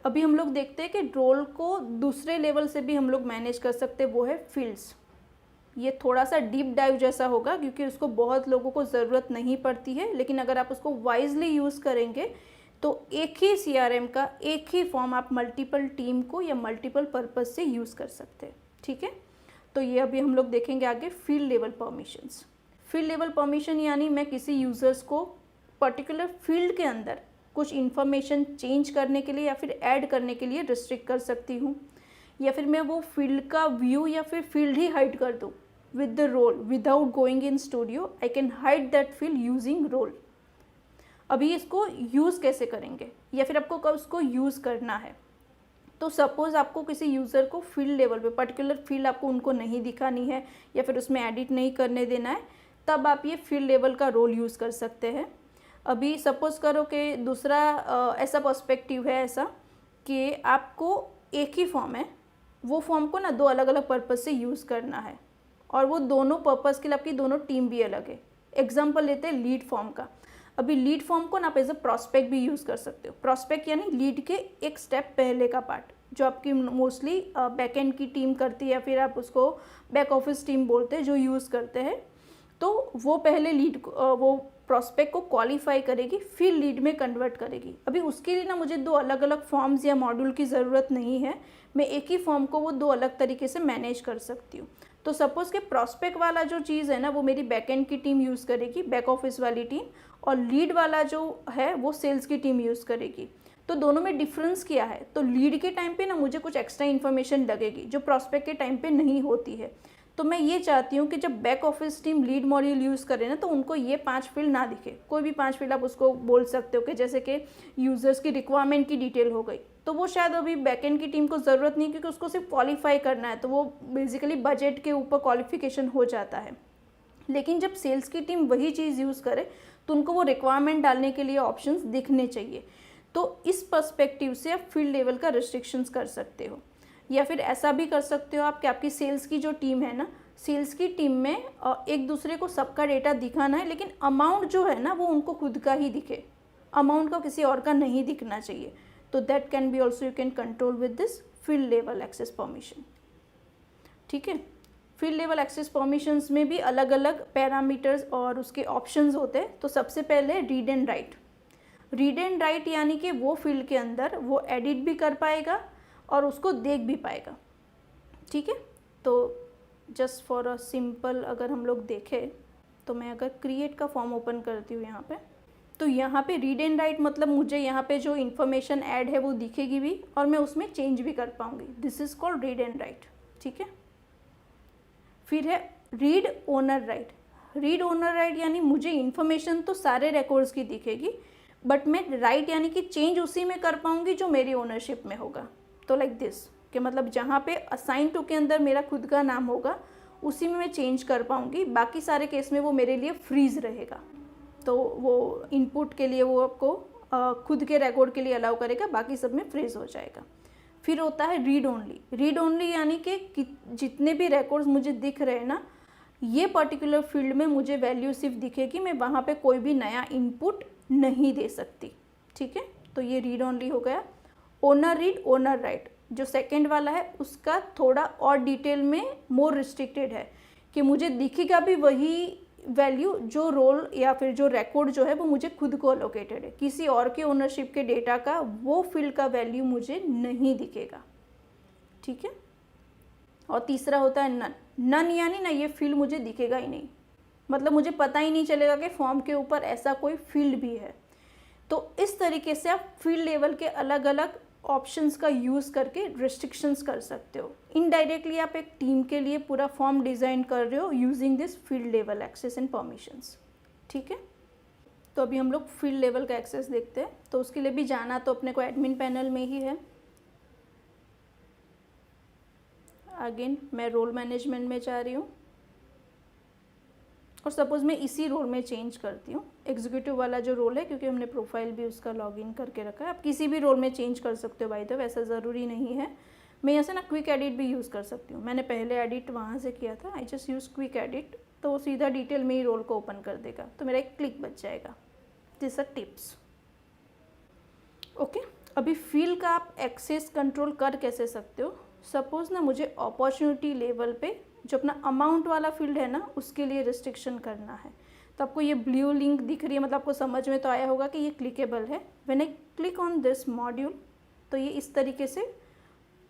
अभी हम लोग देखते हैं कि रोल को दूसरे लेवल से भी हम लोग मैनेज कर सकते हैं, वो है फील्ड्स। ये थोड़ा सा डीप डाइव जैसा होगा क्योंकि उसको बहुत लोगों को ज़रूरत नहीं पड़ती है, लेकिन अगर आप उसको वाइजली यूज़ करेंगे तो एक ही CRM का एक ही फॉर्म आप मल्टीपल टीम को या मल्टीपल पर्पज़ से यूज़ कर सकते हैं। ठीक है, तो ये अभी हम लोग देखेंगे आगे field level permissions. Field level permission यानी मैं किसी यूज़र्स को पर्टिकुलर फील्ड के अंदर कुछ इन्फॉर्मेशन चेंज करने के लिए या फिर ऐड करने के लिए रिस्ट्रिक्ट कर सकती हूँ, या फिर मैं वो फील्ड का व्यू या फिर फील्ड ही हाइड कर दूँ with the role without going in studio. I can hide that field using role. अभी इसको यूज़ कैसे करेंगे या फिर आपको कब उसको यूज़ करना है, तो सपोज़ आपको किसी यूज़र को फील्ड लेवल पे पर्टिकुलर फील्ड आपको उनको नहीं दिखानी है या फिर उसमें एडिट नहीं करने देना है, तब आप ये फील्ड लेवल का रोल यूज़ कर सकते हैं। अभी सपोज़ करो कि दूसरा ऐसा पर्सपेक्टिव है ऐसा कि आपको एक ही फॉर्म है, वो फॉर्म को ना दो अलग अलग पर्पज़ से यूज़ करना है और वो दोनों पर्पज़ के लिए आपकी दोनों टीम भी अलग है। एग्जाम्पल लेते हैं लीड फॉर्म का। अभी लीड फॉर्म को ना आप एज अ प्रॉस्पेक्ट भी यूज़ कर सकते हो। प्रॉस्पेक्ट यानी लीड के एक स्टेप पहले का पार्ट जो आपकी मोस्टली बैक एंड की टीम करती है या फिर आप उसको बैक ऑफिस टीम बोलते हैं जो यूज़ करते हैं। तो वो पहले लीड वो प्रॉस्पेक्ट को क्वालिफाई करेगी, फिर लीड में कन्वर्ट करेगी। अभी उसके लिए ना मुझे दो अलग अलग फॉर्म्स या मॉड्यूल की ज़रूरत नहीं है, मैं एक ही फॉर्म को वो दो अलग तरीके से मैनेज कर सकती हूँ। तो सपोज़ कि प्रॉस्पेक्ट वाला जो चीज़ है ना वो मेरी बैक एंड की टीम यूज़ करेगी, बैक ऑफिस वाली टीम, और लीड वाला जो है वो सेल्स की टीम यूज़ करेगी। तो दोनों में डिफरेंस क्या है, तो लीड के टाइम पे ना मुझे कुछ एक्स्ट्रा इन्फॉर्मेशन लगेगी जो प्रॉस्पेक्ट के टाइम पे नहीं होती है। तो मैं ये चाहती हूँ कि जब back office team lead module use करे ना तो उनको ये 5 फील्ड ना दिखे, कोई भी 5 फील्ड आप उसको बोल सकते हो कि जैसे कि यूज़र्स की रिक्वायरमेंट की डिटेल हो गई, तो वो शायद अभी बैकएंड की टीम को ज़रूरत नहीं क्योंकि उसको सिर्फ क्वालिफाई करना है, तो वो बेसिकली बजट के ऊपर क्वालिफिकेशन हो जाता है। लेकिन जब सेल्स की टीम वही चीज़ यूज़ करे तो उनको वो रिक्वायरमेंट डालने के लिए ऑप्शंस दिखने चाहिए। तो इस पर्सपेक्टिव से आप फील्ड लेवल का रिस्ट्रिक्शंस कर सकते हो, या फिर ऐसा भी कर सकते हो आप कि आपकी सेल्स की जो टीम है ना, सेल्स की टीम में एक दूसरे को सबका डेटा दिखाना है, लेकिन अमाउंट जो है ना वो उनको खुद का ही दिखे, अमाउंट का किसी और का नहीं दिखना चाहिए। तो that can be also you can control with this field level access permission. ठीक है, फील्ड लेवल एक्सेस परमिशंस में भी अलग अलग पैरामीटर्स और उसके ऑप्शंस होते हैं। तो सबसे पहले read and right. Read and right यानी कि वो फील्ड के अंदर वो एडिट भी कर पाएगा और उसको देख भी पाएगा। ठीक है, तो जस्ट फॉर अ सिंपल अगर हम लोग देखें तो मैं अगर क्रिएट का फॉर्म ओपन करती हूँ यहाँ पे, तो यहाँ पे रीड एंड राइट मतलब मुझे यहाँ पे जो इन्फॉर्मेशन ऐड है वो दिखेगी भी और मैं उसमें चेंज भी कर पाऊँगी। This is called read and right. ठीक है, फिर है read owner right. Read owner right यानी मुझे इन्फॉर्मेशन तो सारे रिकॉर्ड्स की दिखेगी, बट मैं राइट यानी कि चेंज उसी में कर पाऊँगी जो मेरी ओनरशिप में होगा। तो लाइक दिस कि मतलब जहाँ पे असाइन टू के अंदर मेरा खुद का नाम होगा उसी में मैं चेंज कर पाऊँगी, बाकी सारे केस में वो मेरे लिए फ्रीज रहेगा। तो वो इनपुट के लिए वो आपको खुद के रिकॉर्ड के लिए अलाउ करेगा, बाकी सब में फ्रीज हो जाएगा। फिर होता है रीड ओनली। रीड ओनली यानी कि जितने भी रिकॉर्ड्स मुझे दिख रहे हैं ना, ये पर्टिकुलर फील्ड में मुझे वैल्यू सिर्फ दिखेगी, मैं वहाँ पे कोई भी नया इनपुट नहीं दे सकती। ठीक है, तो ये रीड ओनली हो गया। ओनर रीड ओनर राइट जो सेकंड वाला है उसका थोड़ा और डिटेल में मोर रिस्ट्रिक्टेड है कि मुझे दिखेगा भी वही वैल्यू जो रोल या फिर जो रिकॉर्ड जो है वो मुझे खुद को अलोकेटेड है, किसी और के ओनरशिप के डेटा का वो फील्ड का वैल्यू मुझे नहीं दिखेगा। ठीक है, और तीसरा होता है नन। नन यानी ना ये फील्ड मुझे दिखेगा ही नहीं, मतलब मुझे पता ही नहीं चलेगा कि फॉर्म के ऊपर ऐसा कोई फील्ड भी है। तो इस तरीके से आप फील्ड लेवल के अलग अलग ऑप्शंस का यूज़ करके रिस्ट्रिक्शंस कर सकते हो। इनडायरेक्टली आप एक टीम के लिए पूरा फॉर्म डिज़ाइन कर रहे हो using this field level access and permissions. ठीक है, तो अभी हम लोग फील्ड लेवल का एक्सेस देखते हैं। तो उसके लिए भी जाना तो अपने को एडमिन पैनल में ही है। अगेन मैं रोल मैनेजमेंट में जा रही हूँ और सपोज़ मैं इसी रोल में चेंज करती हूँ, एग्जीक्यूटिव वाला जो रोल है, क्योंकि हमने प्रोफाइल भी उसका लॉगिन करके रखा है। आप किसी भी रोल में चेंज कर सकते हो बाय द वे, वैसा ज़रूरी नहीं है। मैं यहाँ से ना क्विक एडिट भी यूज़ कर सकती हूँ। मैंने पहले एडिट वहाँ से किया था, I just use quick edit, तो वो सीधा डिटेल में ही रोल को ओपन कर देगा, तो मेरा एक क्लिक बच जाएगा। This are tips. ओके, अभी फील्ड का आप एक्सेस कंट्रोल कर कैसे सकते हो? सपोज ना मुझे अपॉर्चुनिटी लेवल पे जो अपना अमाउंट वाला फील्ड है ना उसके लिए रिस्ट्रिक्शन करना है। तो आपको ये ब्लू लिंक दिख रही है, मतलब आपको समझ में तो आया होगा कि ये क्लिकेबल है। When I click on this module तो ये इस तरीके से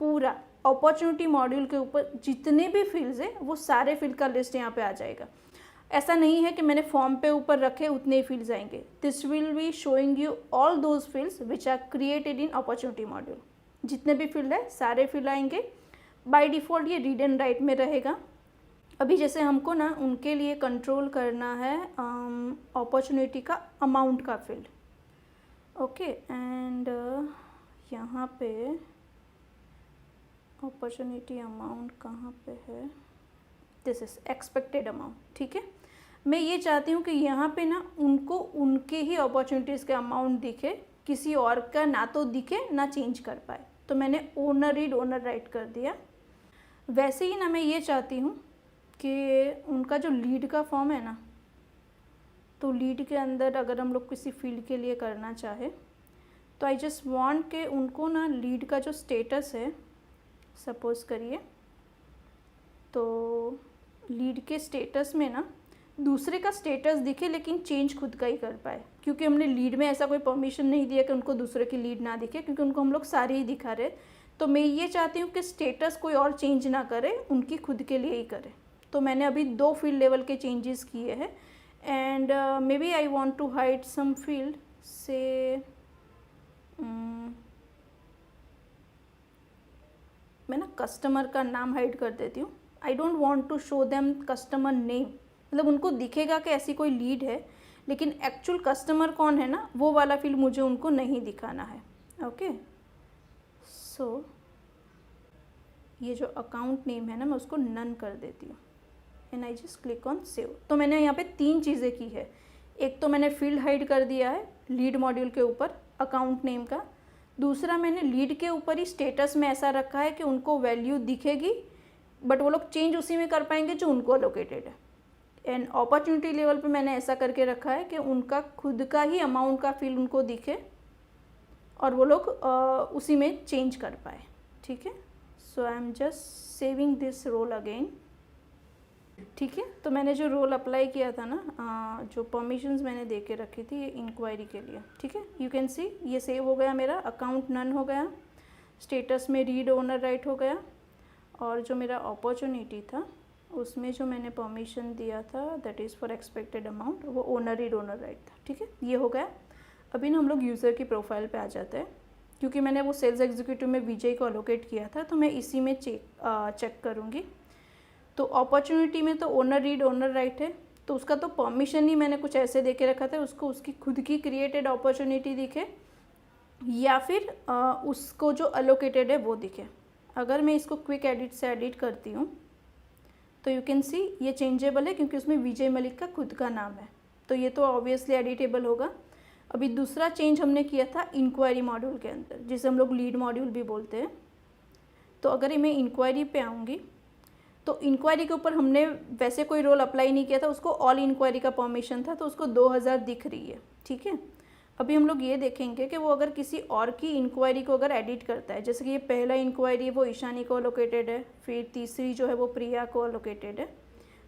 पूरा अपॉर्चुनिटी मॉड्यूल के ऊपर जितने भी फील्ड्स हैं वो सारे फील्ड का लिस्ट यहाँ पे आ जाएगा। ऐसा नहीं है कि मैंने फॉर्म पे ऊपर रखे उतने ही फील्ड्स आएंगे। This will be showing you all those fields which are created in opportunity module. जितने भी फील्ड है सारे फील्ड आएंगे। बाय डिफ़ॉल्ट ये रीड एंड राइट में रहेगा। अभी जैसे हमको ना उनके लिए कंट्रोल करना है अपॉर्चुनिटी का अमाउंट का फील्ड। ओके, एंड यहाँ पे अपॉर्चुनिटी अमाउंट कहाँ पे है? This is expected amount. ठीक है, मैं ये चाहती हूँ कि यहाँ पे ना उनको उनके ही अपॉर्चुनिटीज़ के अमाउंट दिखे, किसी और का ना तो दिखे ना चेंज कर पाए। तो मैंने ओनर रीड ओनर राइट कर दिया। वैसे ही ना मैं ये चाहती हूँ कि उनका जो लीड का फॉर्म है ना, तो लीड के अंदर अगर हम लोग किसी फील्ड के लिए करना चाहे तो आई जस्ट वांट कि उनको ना लीड का जो स्टेटस है, सपोज करिए तो लीड के स्टेटस में ना दूसरे का स्टेटस दिखे लेकिन चेंज खुद का ही कर पाए। क्योंकि हमने लीड में ऐसा कोई परमिशन नहीं दिया कि उनको दूसरे की लीड ना दिखे, क्योंकि उनको हम लोग सारे ही दिखा रहे। तो मैं ये चाहती हूँ कि स्टेटस कोई और चेंज ना करे, उनकी खुद के लिए ही करे। तो मैंने अभी 2 फील्ड लेवल के चेंजेस किए हैं। And maybe I want to hide some field से मैं ना कस्टमर का नाम हाइड कर देती हूँ। I don't want to show them customer name, मतलब उनको दिखेगा कि ऐसी कोई लीड है लेकिन एक्चुअल कस्टमर कौन है ना वो वाला फील्ड मुझे उनको नहीं दिखाना है। ओके, सो ये जो अकाउंट नेम है ना मैं उसको नन कर देती हूँ and I just click on save. तो मैंने यहाँ पे 3 चीज़ें की है। एक तो मैंने फील्ड हाइड कर दिया है लीड मॉड्यूल के ऊपर अकाउंट नेम का। दूसरा मैंने लीड के ऊपर ही स्टेटस में ऐसा रखा है कि उनको वैल्यू दिखेगी बट वो लोग चेंज उसी में कर पाएंगे जो उनको अलोकेटेड है। एंड अपॉर्चुनिटी लेवल पे मैंने ऐसा करके रखा है कि उनका खुद का ही अमाउंट का फील्ड उनको दिखे और वो लोग उसी में चेंज कर पाए। ठीक है, so I am just saving this role again. ठीक है, तो मैंने जो रोल अप्लाई किया था ना, जो परमिशंस मैंने दे के रखी थी ये इंक्वायरी के लिए। ठीक है, यू कैन सी ये सेव हो गया, मेरा अकाउंट नन हो गया, स्टेटस में रीड ओनर राइट हो गया, और जो मेरा अपॉर्चुनिटी था उसमें जो मैंने परमिशन दिया था that is for expected amount, वो ओनर रीड ओनर राइट था। ठीक है, ये हो गया। अभी ना हम लोग यूज़र की प्रोफाइल पे आ जाते हैं। क्योंकि मैंने वो सेल्स एग्जीक्यूटिव में विजय को अलोकेट किया था तो मैं इसी में चेक करूँगी। तो अपॉर्चुनिटी में तो ओनर रीड ओनर राइट है, तो उसका तो परमिशन ही मैंने कुछ ऐसे दे के रखा था उसको उसकी खुद की क्रिएटेड अपॉर्चुनिटी दिखे या फिर उसको जो अलोकेटेड है वो दिखे। अगर मैं इसको क्विक एडिट से एडिट करती हूँ तो यू कैन सी ये चेंजेबल है क्योंकि उसमें विजय मलिक का खुद का नाम है, तो ये तो ऑब्वियसली एडिटेबल होगा। अभी दूसरा चेंज हमने किया था इंक्वायरी मॉड्यूल के अंदर, जिसे हम लोग लीड मॉड्यूल भी बोलते हैं। तो अगर मैं इंक्वायरी पे आऊँगी तो इंक्वायरी के ऊपर हमने वैसे कोई रोल अप्लाई नहीं किया था, उसको ऑल इंक्वायरी का परमिशन था, तो उसको 2000 दिख रही है। ठीक है, अभी हम लोग ये देखेंगे कि वो अगर किसी और की इंक्वायरी को अगर एडिट करता है, जैसे कि ये पहला इंक्वायरी वो ईशानी को अलोकेटेड है, फिर तीसरी जो है वो प्रिया को अलोकेटेड है,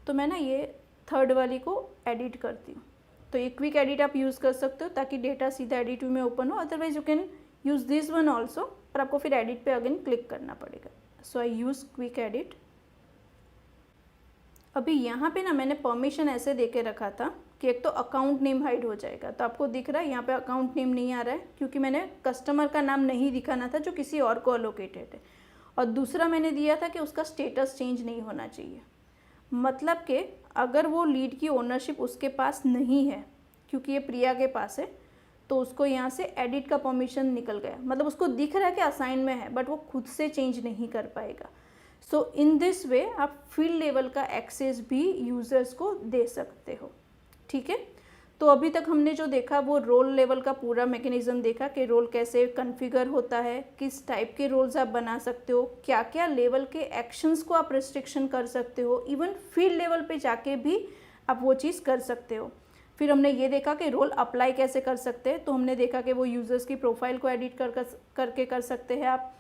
तो मैं ना ये थर्ड वाली को एडिट करती हूँ। तो ये क्विक एडिट आप यूज़ कर सकते हो ताकि डेटा सीधा एडिट व्यू में ओपन हो, otherwise you can use this one also, पर आपको फिर एडिट पे अगेन क्लिक करना पड़ेगा। सो आई यूज़ क्विक एडिट। अभी यहाँ पे ना मैंने परमिशन ऐसे दे के रखा था कि एक तो अकाउंट नेम हाइड हो जाएगा, तो आपको दिख रहा है यहाँ पे अकाउंट नेम नहीं आ रहा है क्योंकि मैंने कस्टमर का नाम नहीं दिखाना था जो किसी और को अलोकेटेड है। और दूसरा मैंने दिया था कि उसका स्टेटस चेंज नहीं होना चाहिए, मतलब कि अगर वो लीड की ओनरशिप उसके पास नहीं है क्योंकि ये प्रिया के पास है, तो उसको यहाँ से एडिट का परमिशन निकल गया, मतलब उसको दिख रहा है कि असाइन में है बट वो खुद से चेंज नहीं कर पाएगा। सो इन दिस वे आप फील्ड लेवल का एक्सेस भी यूज़र्स को दे सकते हो। ठीक है, तो अभी तक हमने जो देखा वो रोल लेवल का पूरा मैकेनिज्म देखा कि रोल कैसे कॉन्फ़िगर होता है, किस टाइप के रोल्स आप बना सकते हो, क्या क्या लेवल के एक्शंस को आप रिस्ट्रिक्शन कर सकते हो, इवन फील्ड लेवल पे जाके भी आप वो चीज़ कर सकते हो। फिर हमने ये देखा कि रोल अप्लाई कैसे कर सकते हैं, तो हमने देखा कि वो यूज़र्स की प्रोफाइल को एडिट करके कर सकते हैं आप,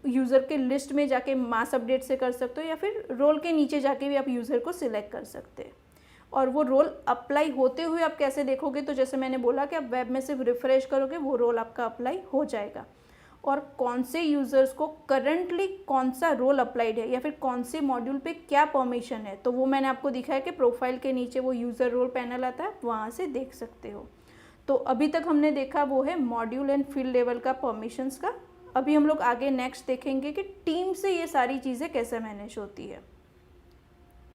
यूज़र के लिस्ट में जाके मास अपडेट से कर सकते हो, या फिर रोल के नीचे जाके भी आप यूज़र को सिलेक्ट कर सकते हैं। और वो रोल अप्लाई होते हुए आप कैसे देखोगे, तो जैसे मैंने बोला कि आप वेब में सिर्फ रिफ़्रेश करोगे वो रोल आपका अप्लाई हो जाएगा। और कौन से यूज़र्स को करंटली कौन सा रोल अप्लाइड है या फिर कौन से मॉड्यूल पे क्या परमिशन है, तो वो मैंने आपको दिखाया कि प्रोफाइल के नीचे वो यूज़र रोल पैनल आता है, वहाँ से देख सकते हो। तो अभी तक हमने देखा वो है मॉड्यूल एंड फील्ड लेवल का परमिशंस का। अभी हम लोग आगे नेक्स्ट देखेंगे कि टीम से ये सारी चीज़ें कैसे मैनेज होती है।